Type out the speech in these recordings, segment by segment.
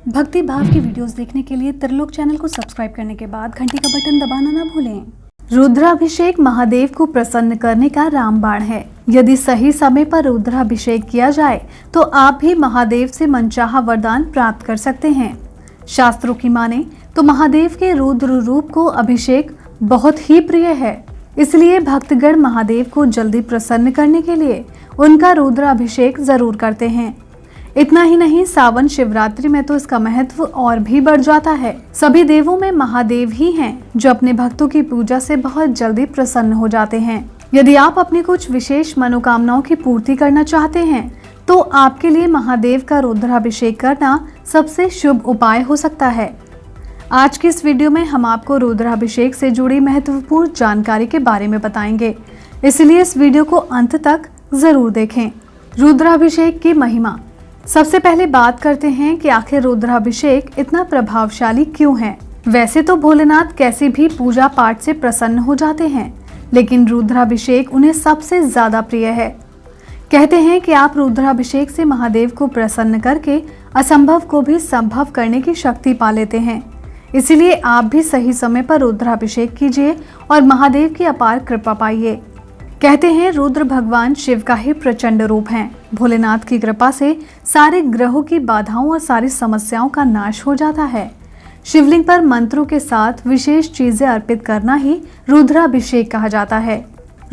भक्ति भाव की वीडियोस देखने के लिए त्रिलोक चैनल को सब्सक्राइब करने के बाद घंटी का बटन दबाना ना भूलें। रुद्राभिषेक महादेव को प्रसन्न करने का रामबाण है। यदि सही समय पर रुद्राभिषेक किया जाए तो आप भी महादेव से मनचाहा वरदान प्राप्त कर सकते हैं। शास्त्रों की माने तो महादेव के रुद्र रूप को अभिषेक बहुत ही प्रिय है, इसलिए भक्तगण महादेव को जल्दी प्रसन्न करने के लिए उनका रुद्राभिषेक जरूर करते हैं। इतना ही नहीं, सावन शिवरात्रि में तो इसका महत्व और भी बढ़ जाता है। सभी देवों में महादेव ही हैं जो अपने भक्तों की पूजा से बहुत जल्दी प्रसन्न हो जाते हैं। यदि आप अपनी कुछ विशेष मनोकामनाओं की पूर्ति करना चाहते हैं तो आपके लिए महादेव का रुद्राभिषेक करना सबसे शुभ उपाय हो सकता है। आज की इस वीडियो में हम आपको रुद्राभिषेक से जुड़ी महत्वपूर्ण जानकारी के बारे में बताएंगे, इसलिए इस वीडियो को अंत तक जरूर देखें। रुद्राभिषेक की महिमा। सबसे पहले बात करते हैं कि आखिर रुद्राभिषेक इतना प्रभावशाली क्यों है। वैसे तो भोलेनाथ कैसी भी पूजा पाठ से प्रसन्न हो जाते हैं, लेकिन रुद्राभिषेक उन्हें सबसे ज्यादा प्रिय है। कहते हैं कि आप रुद्राभिषेक से महादेव को प्रसन्न करके असंभव को भी संभव करने की शक्ति पा लेते हैं। इसीलिए आप भी सही समय पर रुद्राभिषेक कीजिए और महादेव की अपार कृपा पाइए। कहते हैं रुद्र भगवान शिव का ही प्रचंड रूप हैं। भोलेनाथ की कृपा से सारे ग्रहों की बाधाओं और सारी समस्याओं का नाश हो जाता है। शिवलिंग पर मंत्रों के साथ विशेष चीजें अर्पित करना ही रुद्राभिषेक कहा जाता है।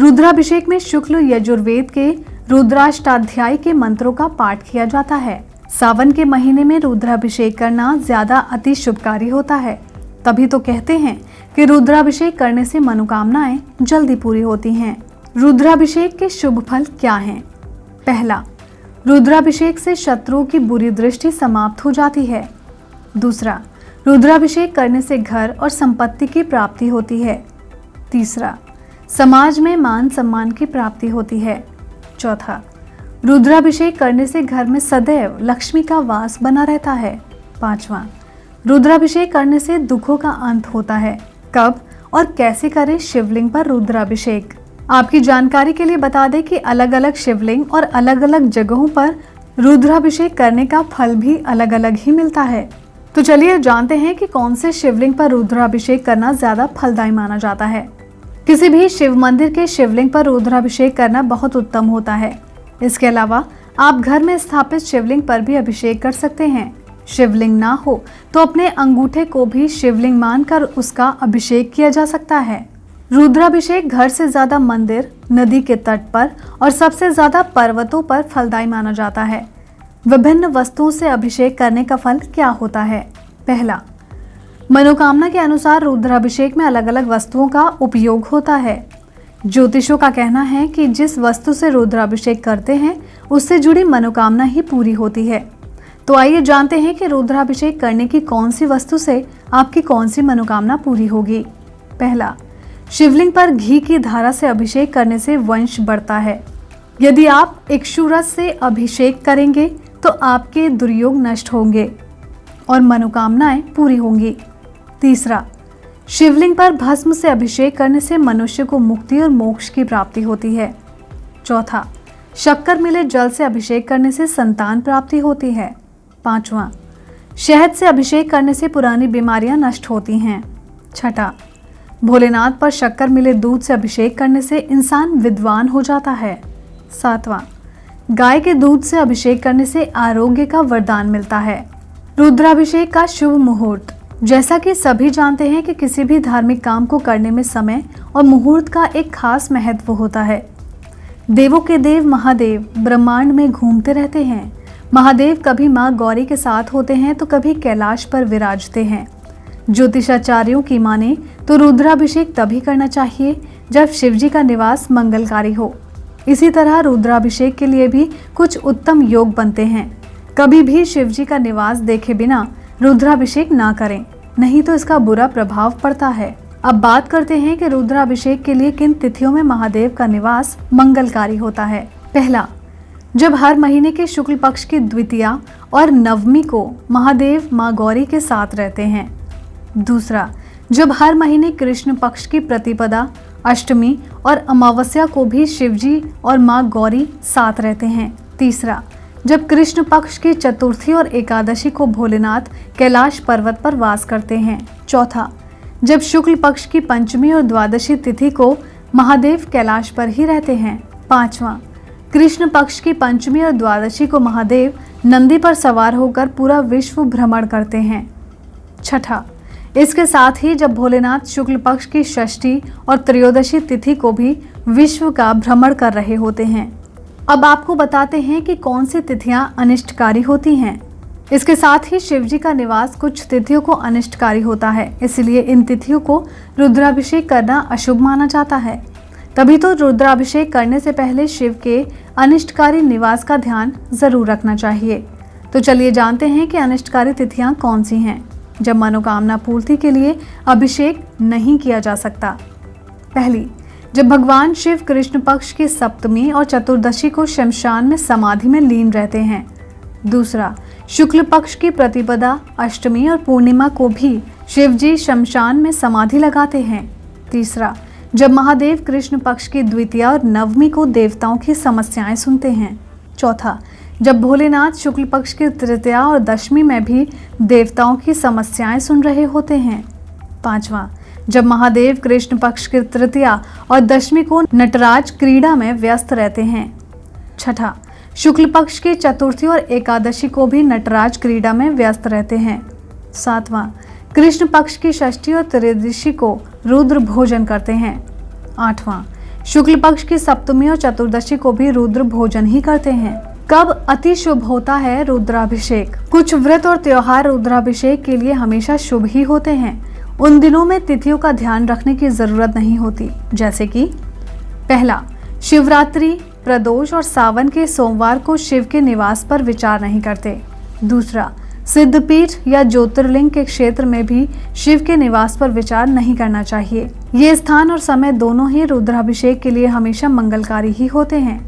रुद्राभिषेक में शुक्ल यजुर्वेद के रुद्राष्टाध्याय के मंत्रों का पाठ किया जाता है। सावन के महीने में रुद्राभिषेक करना ज्यादा अति शुभकारी होता है। तभी तो कहते हैं कि रुद्राभिषेक करने से मनोकामनाएं जल्दी पूरी होती हैं। रुद्राभिषेक के शुभ फल क्या हैं? पहला, रुद्राभिषेक से शत्रुओं की बुरी दृष्टि समाप्त हो जाती है। दूसरा, रुद्राभिषेक करने से घर और संपत्ति की प्राप्ति होती है। तीसरा, समाज में मान सम्मान की प्राप्ति होती है। चौथा, रुद्राभिषेक करने से घर में सदैव लक्ष्मी का वास बना रहता है। पांचवा, रुद्राभिषेक करने से दुखों का अंत होता है। कब और कैसे करें शिवलिंग पर रुद्राभिषेक? आपकी जानकारी के लिए बता दें कि अलग अलग शिवलिंग और अलग अलग जगहों पर रुद्राभिषेक करने का फल भी अलग अलग ही मिलता है। तो चलिए जानते हैं कि कौन से शिवलिंग पर रुद्राभिषेक करना ज्यादा फलदायी माना जाता है। किसी भी शिव मंदिर के शिवलिंग पर रुद्राभिषेक करना बहुत उत्तम होता है। इसके अलावा आप घर में स्थापित शिवलिंग पर भी अभिषेक कर सकते हैं। शिवलिंग ना हो तो अपने अंगूठे को भी शिवलिंग मानकर उसका अभिषेक किया जा सकता है। रुद्राभिषेक घर से ज्यादा मंदिर, नदी के तट पर और सबसे ज्यादा पर्वतों पर फलदायी माना जाता है। विभिन्न वस्तुओं से अभिषेक करने का फल क्या होता है? पहला, मनोकामना के अनुसार रुद्राभिषेक में अलग अलग वस्तुओं का उपयोग होता है। ज्योतिषों का कहना है कि जिस वस्तु से रुद्राभिषेक करते हैं उससे जुड़ी मनोकामना ही पूरी होती है। तो आइए जानते हैं कि रुद्राभिषेक करने की कौन सी वस्तु से आपकी कौन सी मनोकामना पूरी होगी। पहला, शिवलिंग पर घी की धारा से अभिषेक करने से वंश बढ़ता है। यदि आप इक्षुरस से अभिषेक करेंगे तो आपके दुर्योग नष्ट होंगे और मनोकामनाएं पूरी होंगी। तीसरा, शिवलिंग पर भस्म से अभिषेक करने से मनुष्य को मुक्ति और मोक्ष की प्राप्ति होती है। चौथा, शक्कर मिले जल से अभिषेक करने से संतान प्राप्ति होती है। पांचवा, शहद से अभिषेक करने से पुरानी बीमारियां नष्ट होती हैं। छठा, भोलेनाथ पर शक्कर मिले दूध से अभिषेक करने से इंसान विद्वान हो जाता है। सातवां, गाय के दूध से अभिषेक करने से आरोग्य का वरदान मिलता है। रुद्राभिषेक का शुभ मुहूर्त। जैसा कि सभी जानते हैं कि किसी भी धार्मिक काम को करने में समय और मुहूर्त का एक खास महत्व होता है। देवों के देव महादेव ब्रह्मांड में घूमते रहते हैं। महादेव कभी माँ गौरी के साथ होते हैं तो कभी कैलाश पर विराजते हैं। ज्योतिषाचार्यों की माने तो रुद्राभिषेक तभी करना चाहिए जब शिवजी का निवास मंगलकारी हो। इसी तरह रुद्राभिषेक के लिए भी कुछ उत्तम योग बनते हैं। कभी भी शिवजी का निवास देखे बिना रुद्राभिषेक ना करें, नहीं तो इसका बुरा प्रभाव पड़ता है। अब बात करते हैं कि रुद्राभिषेक के लिए किन तिथियों में महादेव का निवास मंगलकारी होता है। पहला, जब हर महीने के शुक्ल पक्ष की द्वितीया और नवमी को महादेव माँ गौरी के साथ रहते हैं। दूसरा, जब हर महीने कृष्ण पक्ष की प्रतिपदा, अष्टमी और अमावस्या को भी शिवजी और माँ गौरी साथ रहते हैं। तीसरा, जब कृष्ण पक्ष की चतुर्थी और एकादशी को भोलेनाथ कैलाश पर्वत पर वास करते हैं। चौथा, जब शुक्ल पक्ष की पंचमी और द्वादशी तिथि को महादेव कैलाश पर ही रहते हैं। पांचवा, कृष्ण पक्ष की पंचमी और द्वादशी को महादेव नंदी पर सवार होकर पूरा विश्व भ्रमण करते हैं। छठा, इसके साथ ही जब भोलेनाथ शुक्ल पक्ष की षष्ठी और त्रयोदशी तिथि को भी विश्व का भ्रमण कर रहे होते हैं। अब आपको बताते हैं कि कौन सी तिथियां अनिष्टकारी होती हैं। इसके साथ ही शिवजी का निवास कुछ तिथियों को अनिष्टकारी होता है, इसलिए इन तिथियों को रुद्राभिषेक करना अशुभ माना जाता है। तभी तो रुद्राभिषेक करने से पहले शिव के अनिष्टकारी निवास का ध्यान जरूर रखना चाहिए। तो चलिए जानते हैं कि अनिष्टकारी तिथियां कौन सी हैं जब मनोकामना पूर्ति के लिए अभिषेक नहीं किया जा सकता। पहली, जब भगवान शिव कृष्ण पक्ष की सप्तमी और चतुर्दशी को शमशान में समाधि में लीन रहते हैं। दूसरा, शुक्ल पक्ष की प्रतिपदा, अष्टमी और पूर्णिमा को भी शिवजी शमशान में समाधि लगाते हैं। तीसरा, जब महादेव कृष्ण पक्ष की द्वितीया और नवमी को देवताओं की समस्याएं सुनते हैं। चौथा, जब भोलेनाथ शुक्ल पक्ष की तृतीया और दशमी में भी देवताओं की समस्याएं सुन रहे होते हैं। पांचवा, जब महादेव कृष्ण पक्ष की तृतीया और दशमी को नटराज क्रीड़ा में व्यस्त रहते हैं। छठा, शुक्ल पक्ष की चतुर्थी और एकादशी को भी नटराज क्रीड़ा में व्यस्त रहते हैं। सातवां, कृष्ण पक्ष की षष्ठी और त्रयोदशी को रुद्र भोजन करते हैं। आठवां, शुक्ल पक्ष की सप्तमी और चतुर्दशी को भी रुद्र भोजन ही करते हैं। कब अति शुभ होता है रुद्राभिषेक? कुछ व्रत और त्योहार रुद्राभिषेक के लिए हमेशा शुभ ही होते हैं। उन दिनों में तिथियों का ध्यान रखने की जरूरत नहीं होती, जैसे कि पहला, शिवरात्रि, प्रदोष और सावन के सोमवार को शिव के निवास पर विचार नहीं करते। दूसरा, सिद्धपीठ या ज्योतिर्लिंग के क्षेत्र में भी शिव के निवास पर विचार नहीं करना चाहिए। ये स्थान और समय दोनों ही रुद्राभिषेक के लिए हमेशा मंगलकारी ही होते हैं।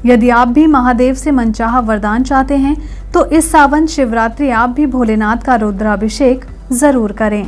यदि आप भी महादेव से मनचाहा वरदान चाहते हैं तो इस सावन शिवरात्रि आप भी भोलेनाथ का रुद्राभिषेक जरूर करें।